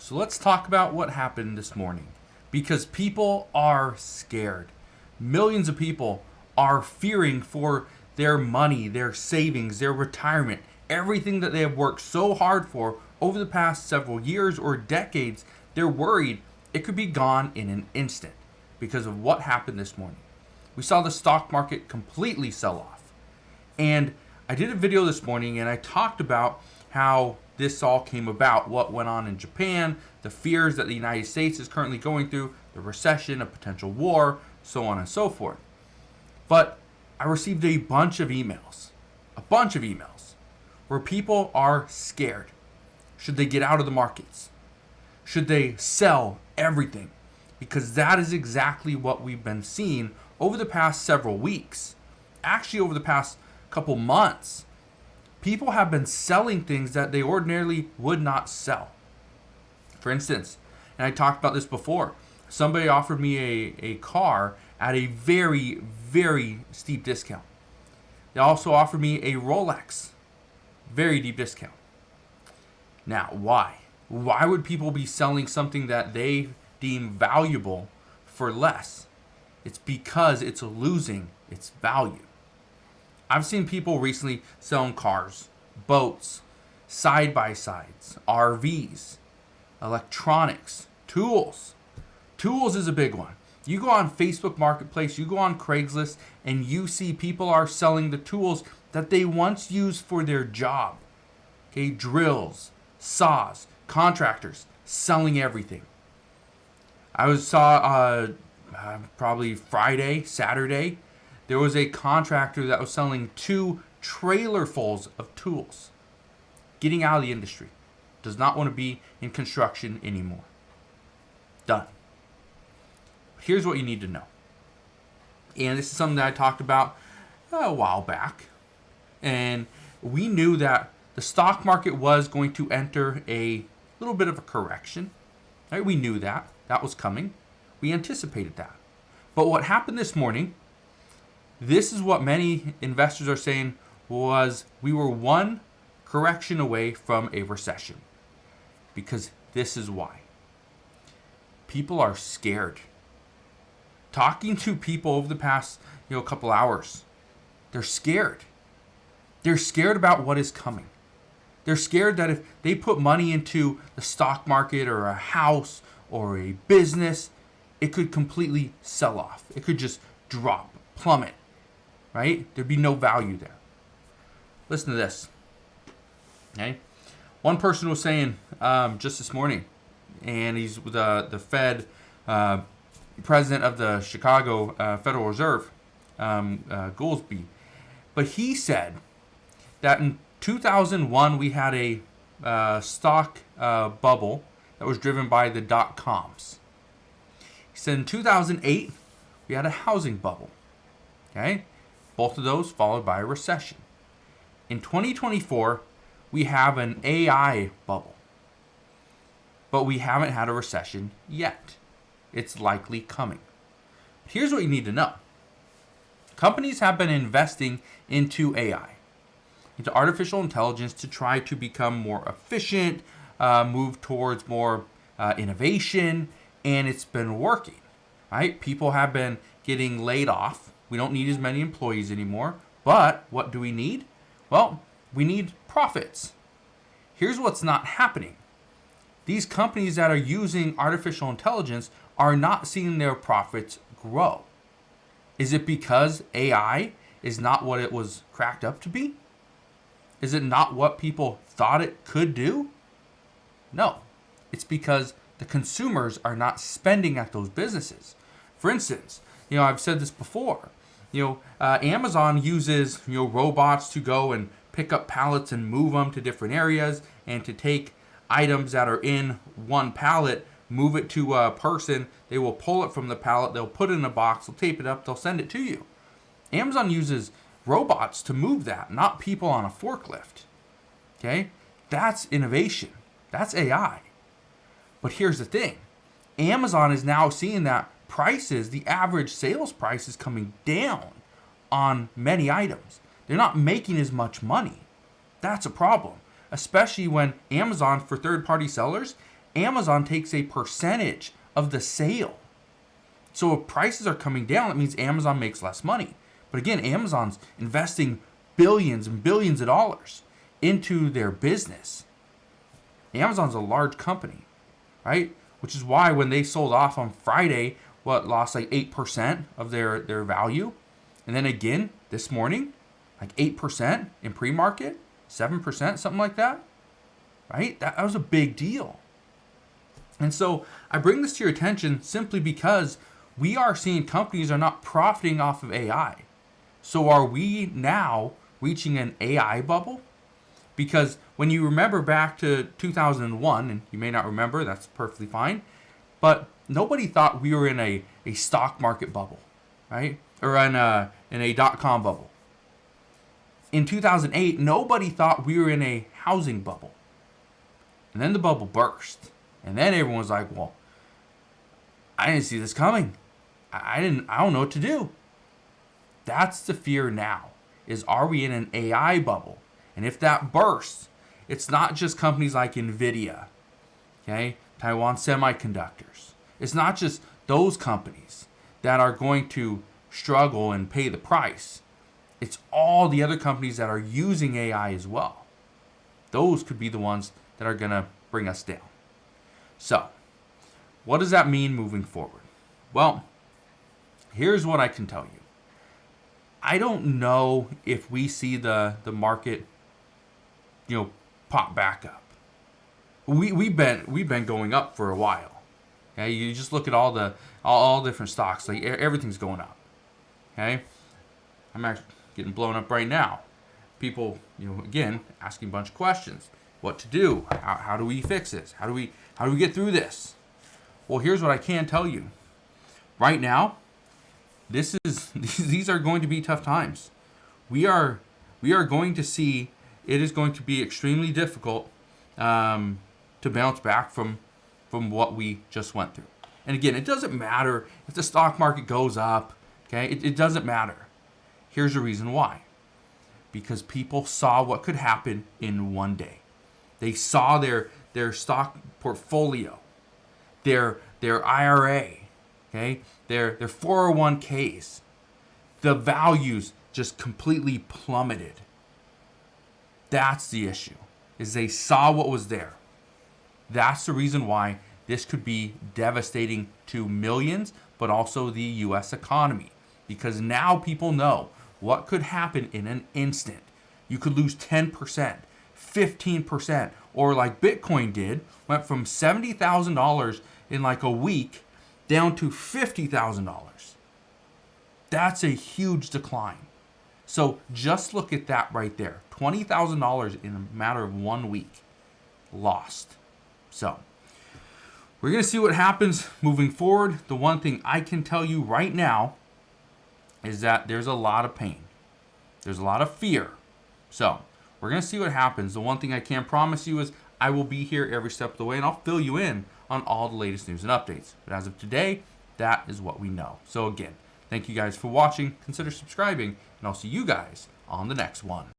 So let's talk about what happened this morning, because people are scared. Millions of people are fearing for their money, their savings, their retirement, everything that they have worked so hard for over the past several years or decades. They're worried it could be gone in an instant because of what happened this morning. We saw the stock market completely sell off. And I did a video this morning and I talked about how this all came about, what went on in Japan, the fears that the United States is currently going through, the recession, a potential war, so on and so forth. But I received a bunch of emails, where people are scared. Should they get out of the markets? Should they sell everything? Because that is exactly what we've been seeing over the past several weeks. Actually, over the past couple months, people have been selling things that they ordinarily would not sell. For instance, and I talked about this before, somebody offered me a car at a very, very steep discount. They also offered me a Rolex, very deep discount. Now, why? Why would people be selling something that they deem valuable for less? It's because it's losing its value. I've seen people recently selling cars, boats, side-by-sides, RVs, electronics, tools. Tools is a big one. You go on Facebook Marketplace, you go on Craigslist, and you see people are selling the tools that they once used for their job. Okay, drills, saws, contractors, selling everything. I saw probably Friday, Saturday, there was a contractor that was selling 2 trailerfuls of tools. Getting out of the industry. Does not want to be in construction anymore. Done. Here's what you need to know. And this is something that I talked about a while back. And we knew that the stock market was going to enter a little bit of a correction. Right? We knew that. That was coming. We anticipated that. But what happened this morning, this is what many investors are saying, was we were one correction away from a recession. Because this is why. People are scared. Talking to people over the past couple hours, they're scared. They're scared about what is coming. They're scared that if they put money into the stock market or a house or a business, it could completely sell off. It could just drop, plummet, right? There'd be no value there. Listen to this. Okay? One person was saying just this morning, and he's the Fed president of the Chicago Federal Reserve, Goolsbee. But he said that in 2001 we had a stock bubble that was driven by the dot-coms. He said in 2008 we had a housing bubble. Okay? Both of those followed by a recession. In 2024, we have an AI bubble. But we haven't had a recession yet. It's likely coming. Here's what you need to know. Companies have been investing into AI, into artificial intelligence, to try to become more efficient, move towards more innovation, and it's been working. Right? People have been getting laid off. We don't need as many employees anymore. But what do we need? Well, we need profits. Here's what's not happening. These companies that are using artificial intelligence are not seeing their profits grow. Is it because AI is not what it was cracked up to be? Is it not what people thought it could do? No. It's because the consumers are not spending at those businesses. For instance, I've said this before. Amazon uses robots to go and pick up pallets and move them to different areas, and to take items that are in one pallet, move it to a person. They will pull it from the pallet. They'll put it in a box. They'll tape it up. They'll send it to you. Amazon uses robots to move that, not people on a forklift. Okay? That's innovation. That's AI. But here's the thing. Amazon is now seeing that prices, the average sales price, is coming down on many items. They're not making as much money. That's a problem. Especially when Amazon, for third-party sellers, Amazon takes a percentage of the sale. So if prices are coming down, it means Amazon makes less money. But again, Amazon's investing billions and billions of dollars into their business. Amazon's a large company, right? Which is why when they sold off on Friday, lost like 8% of their value. And then again, this morning, like 8% in pre-market, 7%, something like that, right? That was a big deal. And so I bring this to your attention simply because we are seeing companies are not profiting off of AI. So are we now reaching an AI bubble? Because when you remember back to 2001, and you may not remember, that's perfectly fine, but nobody thought we were in a stock market bubble, right? Or in a dot-com bubble. In 2008, nobody thought we were in a housing bubble. And then the bubble burst. And then everyone was like, well, I didn't see this coming. I don't know what to do. That's the fear now, is are we in an AI bubble? And if that bursts, it's not just companies like NVIDIA, okay, Taiwan Semiconductors. It's not just those companies that are going to struggle and pay the price. It's all the other companies that are using AI as well. Those could be the ones that are going to bring us down. So, what does that mean moving forward? Well, here's what I can tell you. I don't know if we see the market, pop back up. We've been going up for a while. Okay, you just look at all different stocks, like everything's going up. Okay, I'm actually getting blown up right now. People, again, asking a bunch of questions. What to do? How do we fix this? How do we get through this? Well, here's what I can tell you. Right now, these are going to be tough times. We are going to see it is going to be extremely difficult to bounce back from what we just went through. And again, it doesn't matter if the stock market goes up. Okay, it doesn't matter. Here's the reason why. Because people saw what could happen in one day. They saw their stock portfolio, their IRA, okay, their 401ks, the values just completely plummeted. That's the issue, is they saw what was there. That's the reason why this could be devastating to millions, but also the U.S. economy. Because now people know what could happen in an instant. You could lose 10%, 15%, or like Bitcoin did, went from $70,000 in like a week down to $50,000. That's a huge decline. So just look at that right there. $20,000 in a matter of 1 week lost. So we're going to see what happens moving forward. The one thing I can tell you right now is that there's a lot of pain. There's a lot of fear. So we're going to see what happens. The one thing I can promise you is I will be here every step of the way, and I'll fill you in on all the latest news and updates. But as of today, that is what we know. So again, thank you guys for watching. Consider subscribing, and I'll see you guys on the next one.